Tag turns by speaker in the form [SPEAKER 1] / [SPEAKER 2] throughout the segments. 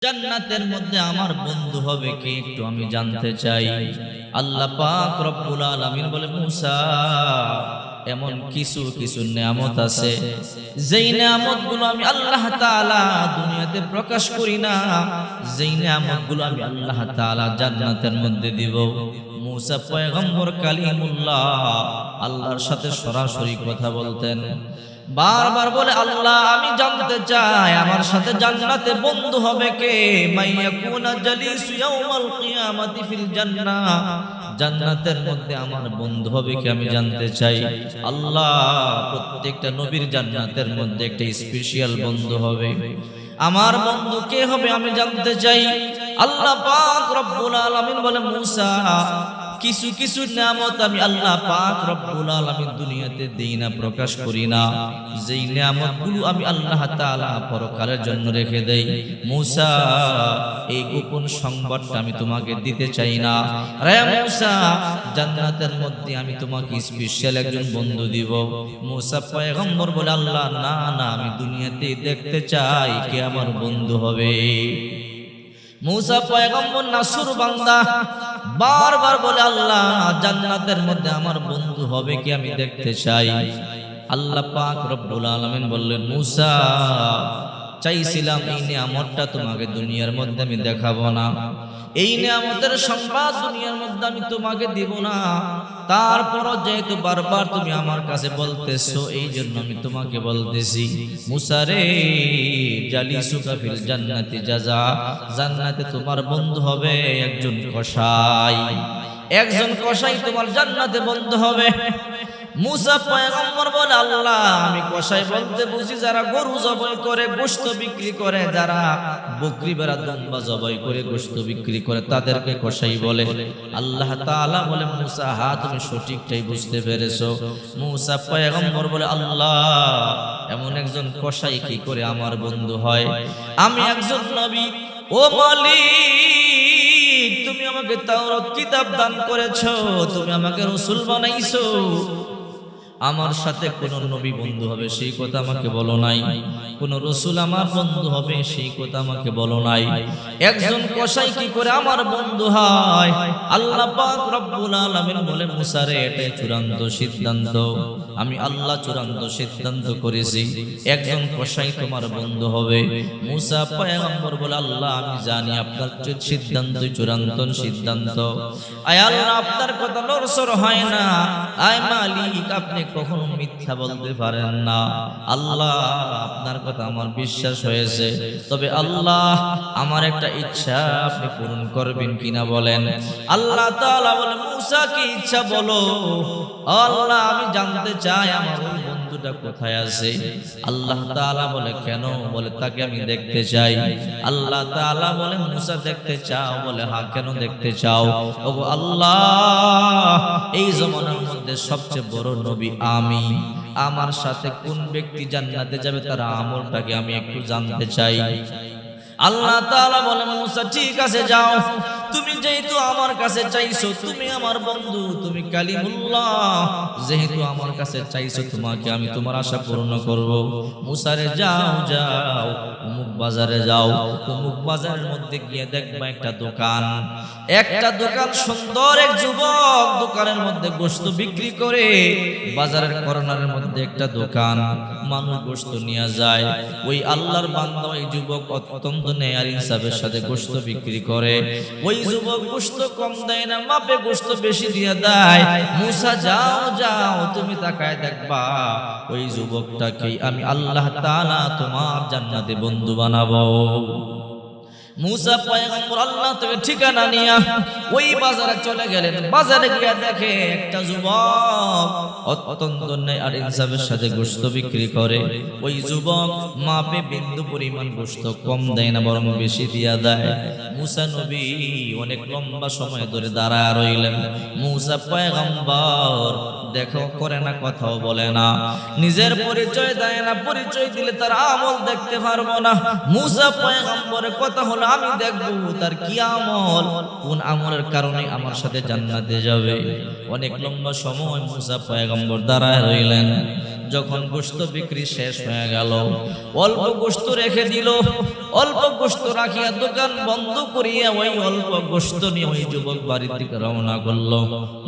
[SPEAKER 1] জান্নাতের মধ্যে আমার বন্ধু হবে কে একটু আমি জানতে চাই। আল্লাহ পাক রব্বুল আলামিন বলে, মুসা, এমন কিছু কিছু নিয়ামত আছে যেই নিয়ামতগুলো আমি আল্লাহ তাআলা দুনিয়াতে প্রকাশ করি না, যেই নিয়ামতগুলো আমি আল্লাহ তাআলা জান্নাতের মধ্যে দিব। মুসা পয়গম্বর কালিমুল্লাহ আল্লাহর সাথে সরাসরি কথা বলতেন। বারবার বলে, আল্লাহ আমি জানতে চাই আমার সাথে জান্নাতে বন্ধু হবে কে, মাইয়াকুনা জালিসু ইয়াউমাল কিয়ামাতি ফিল জান্নাহ, জান্নাতের মধ্যে আমার বন্ধু হবে কে আমি জানতে চাই। আল্লাহ প্রত্যেকটা নবীর জান্নাতের মধ্যে একটা স্পেশাল বন্ধু হবে, আমার বন্ধু কে হবে আমি জানতে চাই। আল্লাহ পাক রব্বুল আলামিন বলে, মুসা, কিছু কিছু নিয়ামত আমি আল্লাহ পাক রব্বুল আলামিন দুনিয়াতে দেই না, প্রকাশ করি না, যেই নিয়ামতগুলো আমি আল্লাহ তাআলা পরকালের জন্য রেখে দেই। মুসা, এই গোপন সংবাদটা আমি তোমাকে দিতে চাই না। রে মুসা, জান্নাতের মধ্যে আমি তোমাকে স্পেশাল একজন বন্ধু দিব। মুসা পয়গম্বর বলে, আল্লাহ না না, আমি দুনিয়াতে দেখতে চাই কে আমার বন্ধু হবে। মুসা পয়গম্বর নাসুর বান্দা বারবার বলে, আল্লাহ জান্নাতের মধ্যে আমার বন্ধু হবে কি আমি দেখতে চাই। আল্লাহ পাক রব্বুল আলামিন বললেন, মুসা, চাইছিলাম এই নিয়ামতটা তোমাকে দুনিয়ার মধ্যে আমি দেখাবো না, এই নিয়ামতের সংবাদ দুনিয়ার মধ্যে আমি তোমাকে দিব না, তারপরও যেহেতু বারবার তুমি আমার কাছে বলতেছো, এই জন্য আমি তোমাকে বলতেছি। মুসা রে, জালিসুকা ফিল জান্নাতি জাযা, জান্নাতে তোমার বন্ধু হবে একজন কসাই, একজন কসাই তোমার জান্নাতে বন্ধু হবে। মুসা পয়গম্বর বলে, আল্লাহ আমি কসাই বলতে বুঝি যারা গরু জবাই করে গোশত বিক্রি করে, যারা বকরি বেড়া দুম্বা জবাই করে গোশত বিক্রি করে, তাদেরকে কসাই বলে। আল্লাহ তাআলা বলে, মুসা হ্যাঁ তুমি সঠিকটাই বুঝতে পেরেছো। মুসা পয়গম্বর বলে, আল্লাহ এমন একজন কসাই কি করে আমার বন্ধু হয়? আমি একজন নবী, ও মালিক তুমি আমাকে তাওরাত কিতাব দান করেছো, তুমি আমাকে রাসূল বানাইছো, আমার সাথে কোন নবী বন্ধু হবে সেই কথা আমাকে বলো নাই, কোন রাসূল আমার বন্ধু হবে সেই কথা আমাকে বলো নাই, একজন কসাই কি করে আমার বন্ধু হয়? আল্লাহ পাক রব্বুল আলামিন বলে, মুসা রে, এটাই চূড়ান্ত সিদ্ধান্ত, আমি আল্লাহ চূড়ান্ত সিদ্ধান্ত করেছি, একজন কসাই তোমার বন্ধু হবে। মুসা পয়গম্বর বলে, আল্লাহ আমি জানি আপনার সিদ্ধান্তই চূড়ান্ত সিদ্ধান্ত, আয় আল্লাহ আপনার কথা নড়চড় হয় না, আয় মালিক আপনি কখনো মিথ্যা বলতে পারেন না, আল্লাহ আপনার কথা আমার বিশ্বাস হয়েছে, তবে আল্লাহ আমার একটা ইচ্ছা আপনি পূরণ করবেন কিনা বলেন। আল্লাহ তাআলা বলে, মুসা কি ইচ্ছা বলো? আল্লাহ আমি জানতে চাই আমার ওই বন্ধুটা কোথায় আছে। আল্লাহ তাআলা বলে, কেন? বলে, তাকে আমি দেখতে চাই। আল্লাহ তাআলা বলে, মুসা দেখতে চাও? বলে, হ্যাঁ, কেন দেখতে চাও? ওগো আল্লাহ, এই জমানার মধ্যে সবচেয়ে বড় নবী আমি, আমার সাথে কোন ব্যক্তি জান্নাতে যাবে তার আমলটাকে আমি একটু জানতে চাই। আল্লাহ তাআলা বলে, মুসা ঠিক আছে যাও, তুমি যেহেতু আমার কাছে চাইছো, তুমি আমার বন্ধু, তুমি কালিমুল্লাহ, যেহেতু আমার কাছে চাইছো তোমাকে আমি তোমার আশা পূর্ণ করব। মুসা রে যাও যাও, অমুক বাজারে যাও, অমুক বাজারের মধ্যে গিয়ে দেখবা একটা দোকান, একটা দোকান, সুন্দর এক যুবক দোকানের মধ্যে গোশত বিক্রি করে, বাজারের কর্নারের মধ্যে একটা দোকান, মানুষ গোশত নিয়ে যায়, ওই আল্লাহর বান্দা ওই যুবক অত্যন্ত নেয় আর ইনসাফের সাথে গোশত বিক্রি করে, ওই যুবক গোশত কম দেয় না, মাপে গোশত বেশি দিয়ে দেয়। মুসা যাও যাও, তুমি তাকায় দেখবা ওই যুবকটাকে আমি আল্লাহ তাআলা তোমার জান্নাতে বন্ধু বানাবো। মুসা পয়গম্বর আল্লাহ থেকে ঠিকানা নিয়ে ওই বাজারে চলে গেলেন। বাজারে গিয়ে দেখে একটা যুবক অত্যন্ত ন্যায় আর ইনসাফের সাথে গোশত বিক্রি করে। ওই যুবক মাপে বিন্দু পরিমাণ গোশত কম দেয় না, বরং বেশি দিয়া দেয়। মুসা নবী অনেক লম্বা সময় ধরে দাঁড়ায় রইলেন। মুসা পয়গম্বর দেখো করে না, কথাও বলে না, নিজের পরিচয় দেয় না, পরিচয় দিলে তার আমল দেখতে পারবো না। মুসা পয়গম্বরের কথা হলো আমি দেখবো তার কি আমল, কোন আমলের কারণে আমার সাথে জান্নাতে যাবে। অনেক লম্বা সময় মুসা পয়গম্বর দাঁড়ায় রইলেন। যখন গোশত বিক্রি শেষ হয়ে গেল, অল্প গোশত রেখে দিল। অল্প গোশত রাখিয়া দোকান বন্ধ করিয়া ওই অল্প গোশত নিয়ে ওই যুবক বাড়ির দিকে রওনা করলো।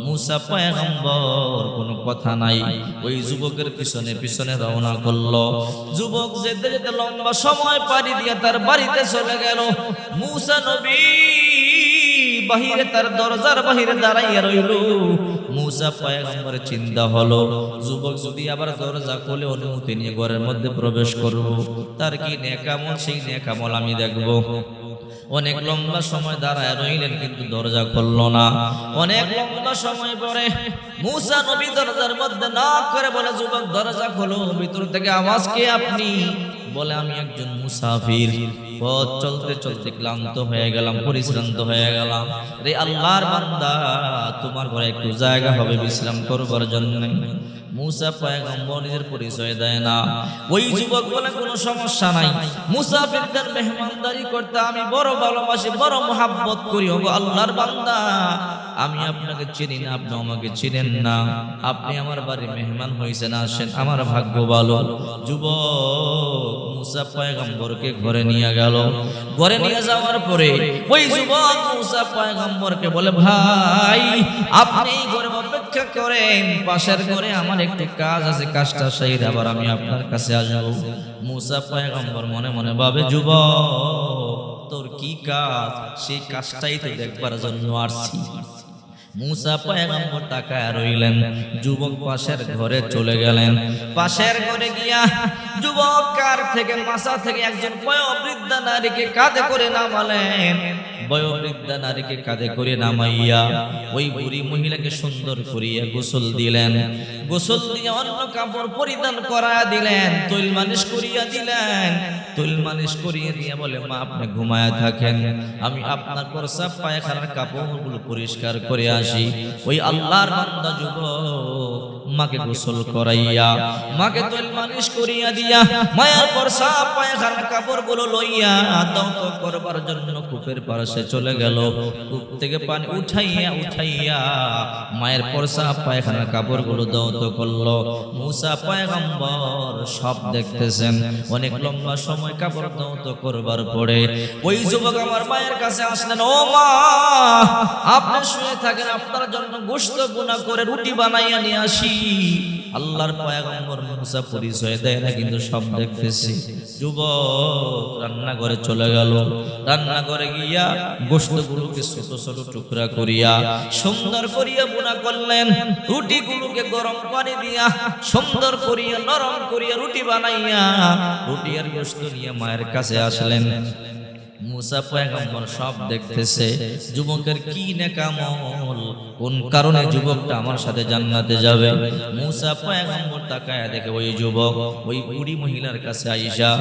[SPEAKER 1] মুসা পয়গম্বর কোনো কথা নাই, ওই যুবকের পিছনে পিছনে রওনা করলো। যুবক যেতে যেতে লম্বা সময় পাড়ি দিয়ে তার বাড়িতে চলে গেল। মুসা নবী বাহিরে, তার দরজার বাহিরে দাঁড়াইয়া রইল। মুসা পয়গম্বরের চিন্তা হলো, যুবক যদি আবার দরজা খুলে অনুমতি নিয়ে ঘরের মধ্যে প্রবেশ করব, তার কি নেক আমল, সেই নেক আমল আমি দেখব। অনেক লম্বা সময় দাঁড়ায় রইলেন, কিন্তু দরজা খুললো না। অনেক লম্বা সময় পরে মুসা নবী দরজার মধ্যে নক করে বলে, যুবক দরজা খোলো। ভিতর থেকে আওয়াজ, কে আপনি? বলে, আমি একজন মুসাফির, পথ চলতে চলতে ক্লান্ত হয়ে গেলাম, পরিশ্রান্ত হয়ে গেলাম। রে আল্লাহর বান্দা, তোমার ঘরে একটু জায়গা হবে বিশ্রাম করবার জন্য? মুসা পয়গম্বর নিজের পরিচয় দেয় না। ওই যুবক বলে, কোনো সমস্যা নাই, মুসাফিরদের মেহমানদারি করতে আমি বড় ভালোবাসি, বড় মোহাব্বত করি। ওগো আল্লাহর বান্দা, আমি আপনাকে চিনি না, আপনি আমাকে চিনেন না, আপনি আমার বাড়ি মেহমান হয়েছেন, আসেন, আমার ভাগ্য ভালো। যুবক মুসা পয়গম্বরকে ঘরে নিয়ে গেল। ঘরে নিয়ে যাওয়ার পরে ওই যুবক মুসা পয়গম্বরকে বলে, ভাই আপনি ঘরে অপেক্ষা করেন, পাশের ঘরে আমার একটি কাজ আছে, কাজটা সেরে আবার আমি আপনার কাছে আসবো। মুসা পয়গম্বর মনে মনে ভাবে, যুবক তোর কি কাজ? সেই কাজটাই তো দেখবার জন্য আসছি। মুসা পয়গম্বর তাকায় রইলেন। যুবক পাশের ঘরে চলে গেলেন। পাশের ঘরে গিয়া যুবক কার থেকে মাথা থেকে একজন বয়োবৃদ্ধা নারীকে কাঁধে করে নামালেন। বয়োবৃদ্ধা নারীকে কাঁধে করে নামাইয়া ওই বুড়ি মহিলাকে সুন্দর করিয়া গোসল দিলেন। গোসল দিয়ে অন্য কাপড় পরিধান করায়া দিলেন, তৈল মালিশ করিয়া দিলেন। তৈল মালিশ করিয়ে দিয়ে বলে, মা আপনি ঘুমায়া থাকেন, আমি আপনার প্রস্রাব পায়খানার কাপড়গুলো পরিষ্কার করে আসি। ওই আল্লাহর বান্দা যুবক মাকে গোসল করাইয়া, মাকে তৈল মালিশ করিয়া দিয়া মায়ের প্রস্রাব পায়খানার কাপড়গুলো লইয়া দৌত করবার জন্য কূপের পাশে চলে গেল। কূপ থেকে পানি উঠাইয়া উঠাইয়া মায়ের প্রস্রাব পায়খানার কাপড়গুলো দৌত করলো। মুসা পয়গম্বর সব দেখতেছেন। অনেক লম্বা সময় কাপড় দৌত করবার পরে ওই যুবক আমার মায়ের কাছে আসলেন। ও মা, আপনি শুয়ে থাকেন, আপনার জন্য গোশত গুনাহ করে রুটি বানাইয়া নিয়ে আসি। আল্লাহর পয়গম্বর মুসা পরিচয় দেয় না, কিন্তু সব দেখতেছি। যুবক রান্নাঘরে চলে গেল। রান্নাঘরে গিয়া গোশতগুলোকে ছোট ছোট টুকরা করিয়া সুন্দর করিয়া বুনা করলেন। রুটিগুলোকে গরম পানি দিয়া সুন্দর করিয়া নরম করিয়া রুটি বানাইয়া রুটি আর গোশত নিয়ে মায়ের কাছে আসলেন। মুসা পয়গম্বর সব দেখতেছে। যুবকের কি নেক আমল, কোন কারণে যুবকটা আমার সাথে জান্নাতে যাবে। মুসা পয়গম্বর তাকায়া দেখে ওই যুবক ওই বুড়ি মহিলার কাছে আইসা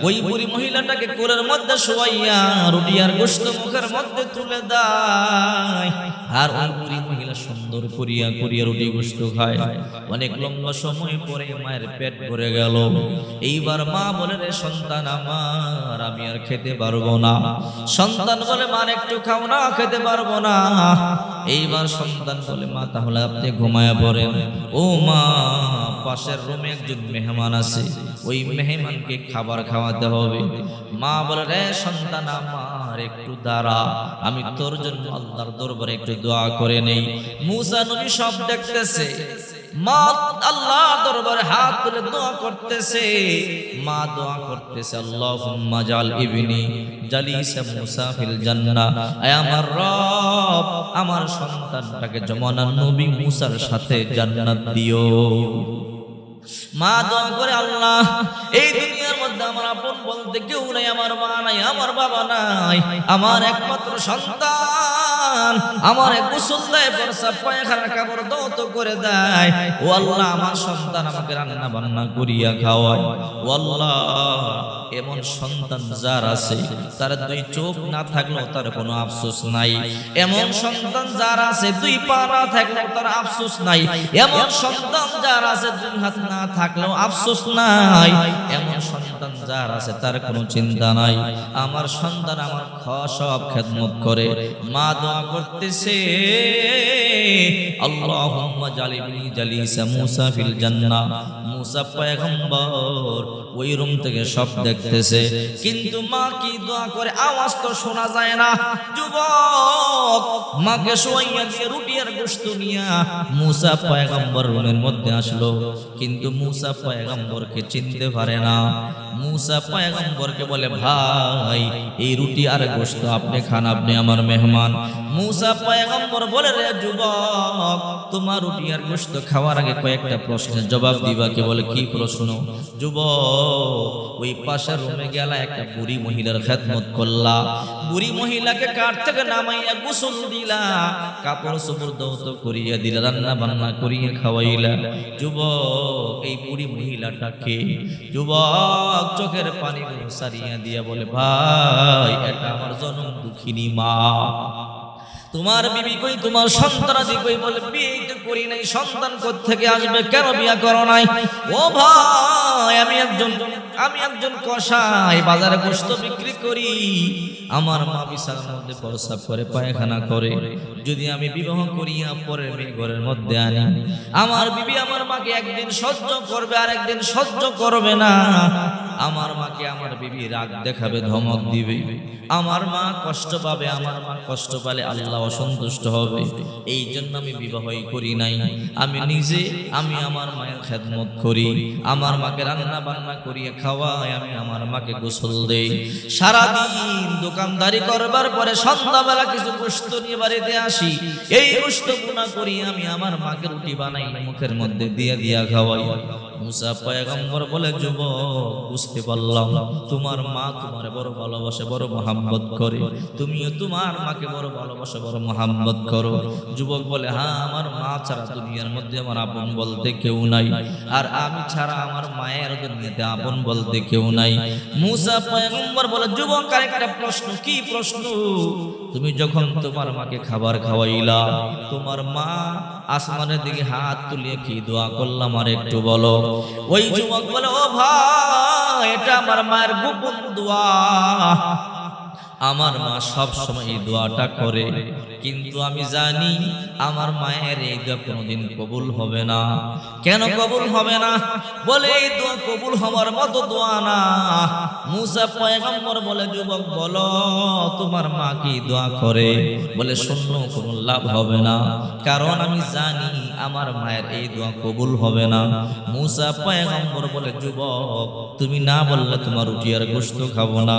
[SPEAKER 1] ওই বুড়ি মহিলাটাকে কোলের মধ্যে শোয়াইয়া রুটি আর গোশত মুখের মধ্যে তুলে দেয়। আর ওই বুড়ি মহিলা সুন্দর করিয়া করিয়া রুটি গোশত খায়। অনেক লম্বা সময় পরে মায়ের পেট ভরে গেল। এইবার মা বলে, রে সন্তান আমার, আমি আর খেতে পারবো না। সন্তান বলে, মা একটু খাও না, খেতে পারবো না। এইবার সন্তান বলে, মা তাহলে আপনি ঘুমায়া পড়েন। ও মা, পাশের রুমে একজন মেহমান আছে, ওই মেহমানকে খাবার খাওয়াতে হবে। মা বলে, রে সন্তান আমার, একটু দাঁড়া, আমি তোর জন্য আল্লাহর দরবারে একটু দোয়া করে নেই। মুসা নবী সব দেখতেছে। মা আল্লাহ দরবারে হাত তুলে দোয়া করতেছে। মা দোয়া করতেছে, আল্লাহুম্মা জাল ইবনি জালিসা মুসা ফিল জান্নাহ। আয় আমার রব, আমার সন্তানটাকে জমানার নবী মুসার সাথে জান্নাত দিও। মা দোয়া করে, আল্লাহ এই দুনিয়ার মধ্যে আমার আপন বলতে কেউ নাই, আমার মা নাই, আমার বাবা নাই, আমার একমাত্র সন্তান আমার গোসল দেয়, প্রস্রাব পায়খানার কাপড় দৌত করে দেয়। ও আল্লাহ, আমার সন্তান আমাকে রান্না বান্না করিয়া খাওয়ায়। ও আল্লাহ, এমন সন্তান যার আছে তার দুই চোখ না থাকলেও তার কোনো আফসোস নাই। এমন সন্তান যার আছে দুই পা না থাকলেও তার আফসোস নাই। এমন সন্তান যার আছে দুই হাত না থাকলেও আফসোস নাই। এমন সন্তান সন্তান যার আছে তার কোনো চিন্তা নাই, আমার সন্তান আমার সব খেদমত করে। মা দোয়া করতেছে, আল্লাহুম্মা জালিবনি জালিসা মূসা ফিল জান্নাহ। মূসা পয়গম্বর ওই রুম থেকে সব দেখতেছে, কিন্তু মা কি দোয়া করে আওয়াজ তো শোনা যায় না। যুবক মাকে শোয়াইয়া দিয়ে রুটি আর গোশত নিয়া মূসা পয়গম্বর রুমের মধ্যে আসলো, কিন্তু মূসা পয়গম্বরকে চিনতে পারে না। মূসা পয়গম্বরকে বলে, ভাই এই রুটি আর গোশত আপনি খান, আপনি আমার মেহমান। মূসা পয়গম্বর বলে, রে যুবক, তোমার রুটি আর গোশত খাওয়ার আগে কয়েকটা প্রশ্নের জবাব দিবা। কে বলে, কি প্রশ্ন? যুবক, ওই পাশের রুমে গেলা একটা বুড়ি মহিলার খেদমত করলা, বুড়ি মহিলাকে কাঠ থেকে নামাইয়া গোসল দিলা, কাপড় চোপড় দৌত করিয়া দিলা, রান্না বান্না করিয়া খাওয়াইলা। যুবক, এই বুড়ি মহিলাটা কে? যুবক চোখের পানি সারিয়া দিয়া বলে, ভাই এটা আমার জনম দুঃখিনী মা। তোমার বিবি কই, তোমার সন্তানাদি কই? বলে, বিয়ে তো করি নাই, সন্তান কোত্থেকে আসবে? কেন বিয়ে করো নাই? ও ভাই, আমি একজন কসাই, বাজারে গোশত বিক্রি করি। আমার মা বিছানার মধ্যে প্রস্রাব করে, পায়খানা করে। যদি আমি বিবাহ করিয়া পরের মেয়ে ঘরের মধ্যে আনি, আমার বিবি আমার মাকে একদিন সহ্য করবে আর একদিন সহ্য করবে না। আমার মাকে আমার বিবি রাগ দেখাবে, ধমক দিবে, আমার মা কষ্ট পাবে। আমার মা কষ্ট পালে আল্লাহ অসন্তুষ্ট হবে। এই জন্য আমি বিবাহই করি নাই। আমি নিজে আমার মায়ের খেদমত করি, আমার মাকে রান্না বান্না করিয়ে খাওয়াই, আমি আমার মাকে গোসল দেই। সারাদিন দোকানদারি করবার পরে সন্ধ্যাবেলা কিছু গোশত নিয়ে বাড়িতে আসি, এই গোশত গুনাহ করি আমি আমার মাকে রুটি বানাই, মুখের মধ্যে দিয়ে দিয়া খাওয়াই। মূসা পয়গম্বর বলে, যুবক বুঝতে পারলাম তোমার মা তোমার বড় ভালোবাসে, বড় মহাব্বত করে, তুমিও তোমার মাকে বড় ভালোবাসো, বড় মহাব্বত করো। যুবক বলে, হ্যাঁ, আমার মা ছাড়া দুনিয়ার মধ্যে আমার আপন বলতে কেউ নাই, আর আমি ছাড়া আমার মায়ের দুনিয়াতে আপন বলতে কেউ নাই। মূসা পয়গম্বর বলে, যুবক আরেকটা প্রশ্ন। কি প্রশ্ন? তুমি যখন তোমার মাকে খাবার খাওয়াইলা, তোমার মা আসমানের দিকে হাত তুলিয়ে কি দোয়া করলাম আর একটু বলো। ওই যুবক বলে, ও ভাই, এটা আমার মায়ের গোপন দোয়া। আমার মা সব সময় এই দোয়াটা করে, কিন্তু আমি জানি আমার মায়ের এই দোয়া কোনোদিন কবুল হবে না। কেন কবুল হবে না? বলে, এই দোয়া কবুল হওয়ার মতো দোয়া না। মূসা পয়গম্বর বলে, যুবক বলো তোমার মা কি দোয়া করে? বলে, শূন্য, কোনো লাভ হবে না, কারণ আমি জানি আমার মায়ের এই দোয়া কবুল হবে না। মূসা পয়গম্বর বলে, যুবক তুমি না বললে তোমার রুটি আর গোশত খাবো না।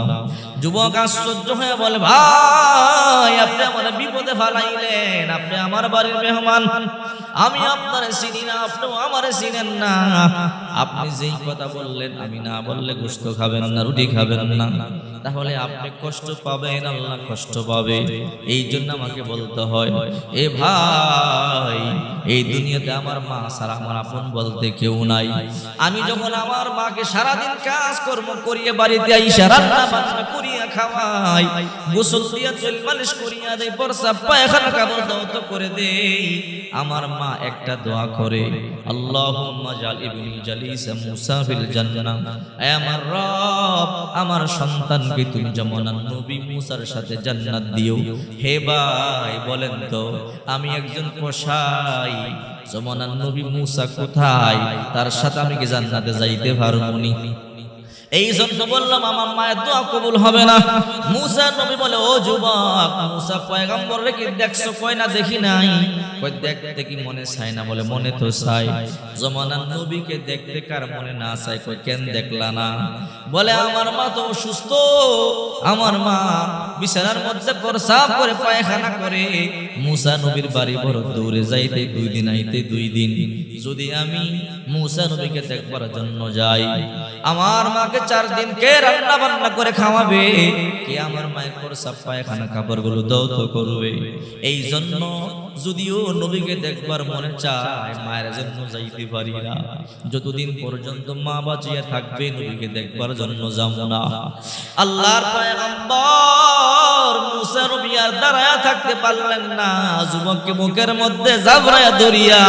[SPEAKER 1] যুবক আশ্চর্য হয়ে বলে, ভাই আপনি আমার বিপদে ফালাইলেন, আপনি আমার বাড়ির মেহমান, আমি আপনারে চিনি না, আপনিও আমারে চিনেন না। আপনি যেই কথা বললেন আমি না বললে গোশত খাবেন না, রুটি খাবেন না, তাহলে আপনি কষ্ট পাবেন, আল্লাহ কষ্ট পাবে। এই জন্য আমাকে বলতে হয়। এ ভাই, এই দুনিয়াতে আমার মা ছাড়া আমার আপন বলতে কেউ নাই। আমি যখন আমার মাকে সারাদিন কাজ কর্ম করিয়ে বাড়িতে আইসা রান্না বান্না করিয়া খাওয়াই, গোসল দিয়া চুল মালিশ করিয়া দেই, প্রস্রাব পায়খানা কাপড় দাওত করে দেই, আমার মা একটা দোয়া করে, আল্লাহুম্মা জালিবনি জালিসা মূসা ফিল জান্নাহ। হে আমার রব, আমার সন্তানকে তুমি যেমন নবী মূসার সাথে জান্নাত দিও। হে ভাই বলেন তো, আমি একজন কসাই, যেমন নবী মূসা কোথায়, তার সাথে আমি কি জান্নাতে যাইতে পারবনি? এই জন্য বললাম আমার মায়ের দোয়া কবুল হবে না। মূসা নবী বলে, ও যুবক, মূসা পয়গম্বর রে কি দেখছো? কয় না দেখি নাই। কয় দেখতে কি মনে চায় না? বলে, মনে তো চাই। জমানার নবীকে দেখতে কার মনে না চায়? কয় কেন দেখলা না? বলে, আমার মা তো অসুস্থ, আমার মা বিছানার মধ্যে প্রস্রাব করে পায়খানা করে। মূসা নবীর বাড়ি বড় দূরে, যাইতে 2 দিন আইতে 2 দিন। যদি আমি মূসা নবীকে দেখবার জন্য যাই, আমার মাকে 4 দিন কে রান্না বান্না করে খাওয়াবে? কে আমার মায়ের প্রস্রাব পায়খানা কাপড়গুলো দৌত করবে? এই জন্য যদিও নবীকে দেখবার মনে চায়, মায়ের জন্য যাইতে পারি না। যতদিন পর্যন্ত মা বাঁচিয়ে থাকবে নবীকে দেখবার জন্য যাব না। আল্লাহর পয়গম্বর মূসা নবী আর দাঁড়ায়া থাকতে পারলেন না, যুবককে মুখের মধ্যে জাবরায়া ধরিয়া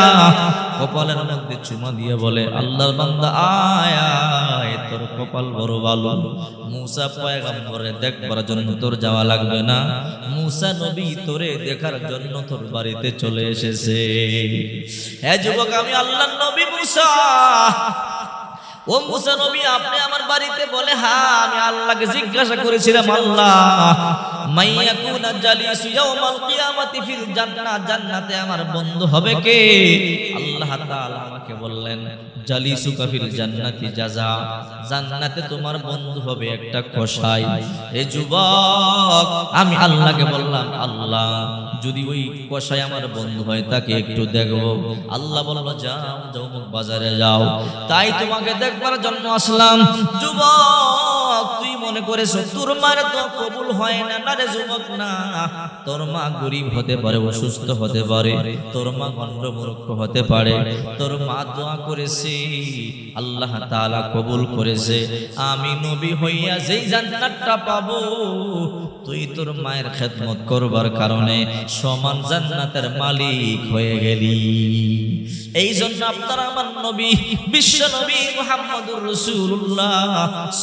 [SPEAKER 1] কপালের মধ্যে চুমা দিয়ে বলে, আল্লাহর বান্দা আয় আয়, তোর কপাল বড় ভালো। মূসা পয়গম্বরে দেখবার জন্য তোর যাওয়া লাগবে না, মূসা নবী তোরে দেখার জন্য তোর বাড়িতে চলে এসেছে। হে যুবক, আমি আল্লাহর নবী মূসা। ও মূসা নবী, আপনি আমার বাড়িতে? বলে, হ্যাঁ, আমি আল্লাহকে জিজ্ঞাসা করেছিলাম, আল্লাহ মাইয়াকুনা জালিসু ইয়াউমাল কিয়ামাতি ফিল জান্নাহ, জান্নাতে আমার বন্ধু হবে কে? আল্লাহ তাআলা আমাকে বললেন, জালিসুকা ফিল জান্নাতি জাযা, জান্নাতে তোমার বন্ধু হবে একটা কসাই। হে যুবক, আমি আল্লাহকে বললাম, আল্লাহ যদি ওই কসাই আমার বন্ধু হয় তাকে একটু দেখবো। আল্লাহ বলল, যাও যাও, বাজারে যাও। তাই তোমাকে দেখবার জন্য আসলাম। যুবক, তুই মনে করেছো তোর মার তো কবুল হয় না? না রে যুবক, না। তোর মা গরিব হতে পারে, অসুস্থ হতে পারে, তোর মা গণ্ড মূর্খ হতে পারে, তোর মা দোয়া করেছে, আল্লাহ তাআলা কবুল করেছে। আমি নবী হইয়া যেই জান্নাতটা পাবো, তুই তোর মায়ের খেদমত করবার কারণে সমান জান্নাতের মালিক হয়ে গেলি। এই জন্য আপনারা আমার নবী, বিশ্ব নবী মুহাম্মদুর রাসূলুল্লাহ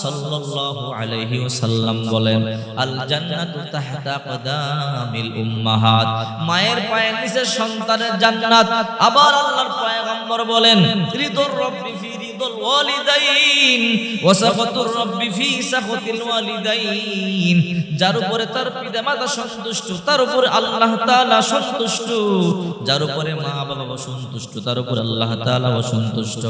[SPEAKER 1] সাল্লাল্লাহু আলাইহি ওয়াসাল্লাম বলেন, আল জান্নাতু তাহতা কদামিল উম্মাহাত, মায়ের পায়ের নিচে সন্তানের জান্নাত। আবার আল্লাহর পয়গম্বর বলেন, রিদুর রাব্বি ফি রিদুল ওয়ালিদাইন ওয়া সাখাতুর রাব্বি ফি সাখাতিল ওয়ালিদাইন, যার উপরে তার পিতামাতা সন্তুষ্ট তার উপরে আল্লাহ তাআলা সন্তুষ্ট, যার উপরে মা বাবা সন্তুষ্ট তার উপর আল্লাহ তাআলা সন্তুষ্ট।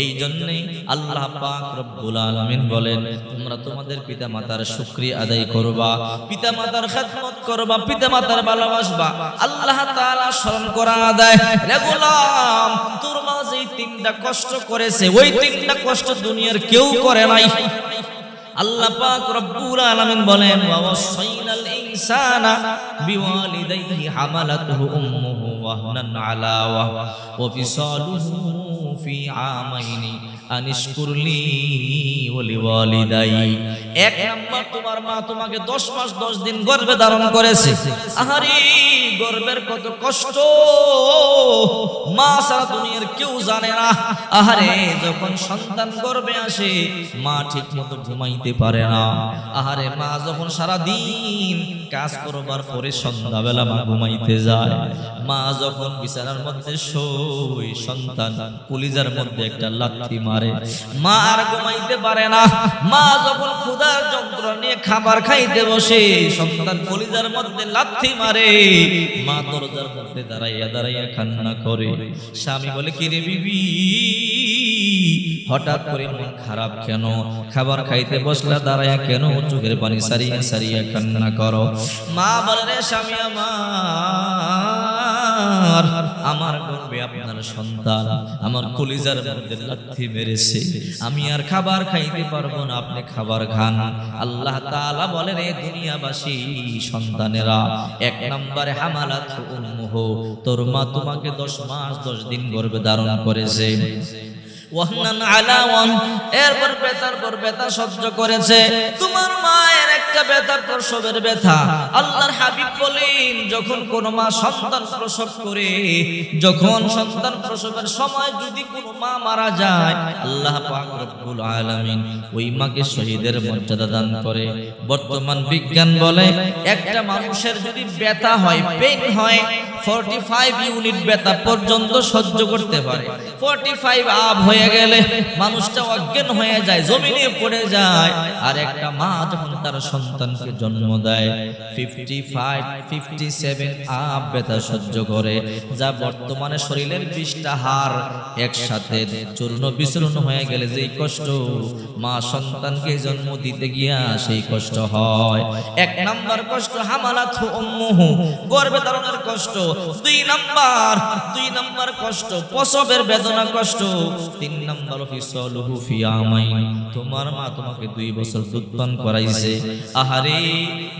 [SPEAKER 1] এই জন্যই আল্লাহ পাক রব্বুল আলামিন বলেন, তোমরা তোমাদের পিতামাতার শুকরিয়া আদায় করবা, পিতামাতার খেদমত করবা, পিতামাতার ভালোবাসবা, আল্লাহ তাআলা স্মরণ করা আদায়। রে গোলাম, তোর মা যেই তিনটা কষ্ট করেছে, ওই তিনটা কষ্ট দুনিয়ার কেউ করে নাই। আল্লাহ পাক রব্বুল আলামিন বলেন, ওয়া ওয়াসাইনাল ইনসানা বিওয়ালিদাইহি হামালাতুহু উম্মুহু ওয়াহনান আলা ওয়া ফিসালুহু ফি আমাইনি আনিশকুরলি ওয়া লিওয়ালিদাই। এক নাম্বার, তোমার মা তোমাকে 10 মাস 10 দিন গর্ভে ধারণ করেছে। আহারে, গর্ভের কত কষ্ট মা ছাড়া দুনিয়ার কেউ জানে না। আহারে, যখন সন্তান গর্ভে আসে, মা ঠিক মতো ঘুমাইতে পারে না। আহারে, মা যখন সারা দিন কাজ করবার পরে সন্ধ্যাবেলা মা ঘুমাইতে যায়, মা যখন বিছানার মধ্যে শোয়, সন্তান কলিজার মধ্যে একটা লাথি মারে, মা আর ঘুমাইতে পারে না। মা যখন ক্ষুধার যন্ত্রণা নিয়ে খাবার খাইতে বসে, সন্তান কলিজার মধ্যে লাথি মারে, মা দরজার মধ্যে দাঁড়াইয়া দাঁড়াইয়া কান্না করে। স্বামী বলে, কি রে বিবি, হঠাৎ করে মন খারাপ কেন? খাবার খাইতে বসলা দাঁড়াইয়া কেন চোখের পানি সারিয়া সারিয়া কান্না করো? মা বলে, রে স্বামী আমার গর্ভে আপনার সন্তান আমার কলিজার মধ্যে লাথি মেরেছে, আমি আর খাবার খাইতে পারবো না, আপনি খাবার খান। আল্লাহ তাআলা বলেন, এ দুনিয়াবাসী সন্তানেরা, এক নম্বরে হামালাতু উম্মুহু, তোর মা তোমাকে 10 মাস 10 দিন গর্ভে ধারণ করেছে, ওয়াহনান আলা ওয়ান, এরপর ব্যথার পর ব্যথা সহ্য করেছে। তোমার মায়ের একটা ব্যথা, প্রসবের ব্যথা। আল্লাহর হাবিব বলেন, যখন কোন মা সন্তান প্রসব করে, যখন সন্তান প্রসবের সময় যদি কোন মা মারা যায়, আল্লাহ পাক রব্বুল আলামিন ওই মাকে শহীদের মর্যাদা দান করে। বর্তমান বিজ্ঞান বলে, একটা মানুষের যদি ব্যথা হয়, পেইন হয়, 45 ইউনিট ব্যথা পর্যন্ত সহ্য করতে পারে। 45 আপ হয়ে গেলে মানুষটা অজ্ঞান হয়ে যায়, জমিনে পড়ে যায়। আর একটা মা যখন তার সন্তানকে জন্ম দেয়, 55 57 আপ ব্যথা সহ্য করে, যা বর্তমানে শরীরের 20টা হাড় একসাথে চূর্ণ বিচূর্ণ হয়ে গেলে যেই কষ্ট মা সন্তানকে জন্ম দিতে গিয়া সেই কষ্ট হয়। এক নাম্বার কষ্ট হামালাতু উম্মুহু, গর্ভে ধারণের কষ্ট। দুই নাম্বার কষ্ট প্রসবের বেদনা কষ্ট। 3 নাম্বার ফিসালুহু ফি আমাইন, তোমার মা তোমাকে 2 বছর দুধ পান করাইছে। আহারে,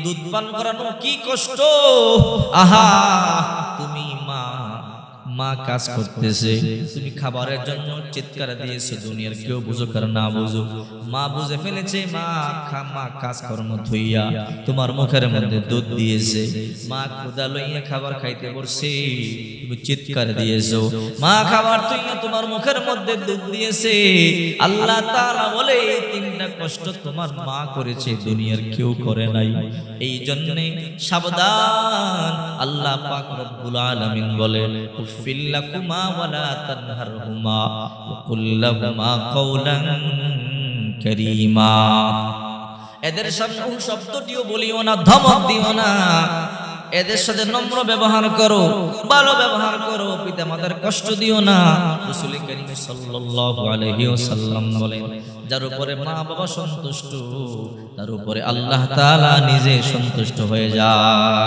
[SPEAKER 1] দুধ পান করানো কি কষ্ট! আহা, তুমি মা কাজ করতেছে, তুমি খাবারের জন্য চিৎকার দিয়েছো, দুনিয়ার কেউ বুঝুক আর না বুঝুক, মা বুঝে ফেলেছে। মা কাজকর্ম ধুইয়া তোমার মুখের মধ্যে দুধ দিয়েছে, মা ক্ষুধা লইয়া খাবার খাইতে বসছে, তুমি চিৎকার দিয়েছো। মা খাবার ধুইয়া তোমার মুখের মধ্যে দুধ দিয়েছে। আল্লাহ তাআলা বলে এই তিনটা কষ্ট তোমার মা করেছে, দুনিয়ার কেউ করে নাই। এই জন্যে সাবধান। আল্লাহ পাক রব্বুল আলামিন বলেন উফিল লাকুমা ওয়ালা তানহারহুমা ওয়া কুল লাহুমা কাওলান কারীমা। এদের সামনে শব্দটিও বলিও না, ধমক দিও না, এদের সাথে নম্র ব্যবহার করো, ভালো ব্যবহার করো, পিতামাতার কষ্ট দিও না। রাসূল করিম সাল্লাল্লাহু আলাইহি ওয়াসাল্লাম বলেন যার উপরে মা বাবা সন্তুষ্ট তার উপরে আল্লাহ তাআলা নিজে সন্তুষ্ট হয়ে যায়।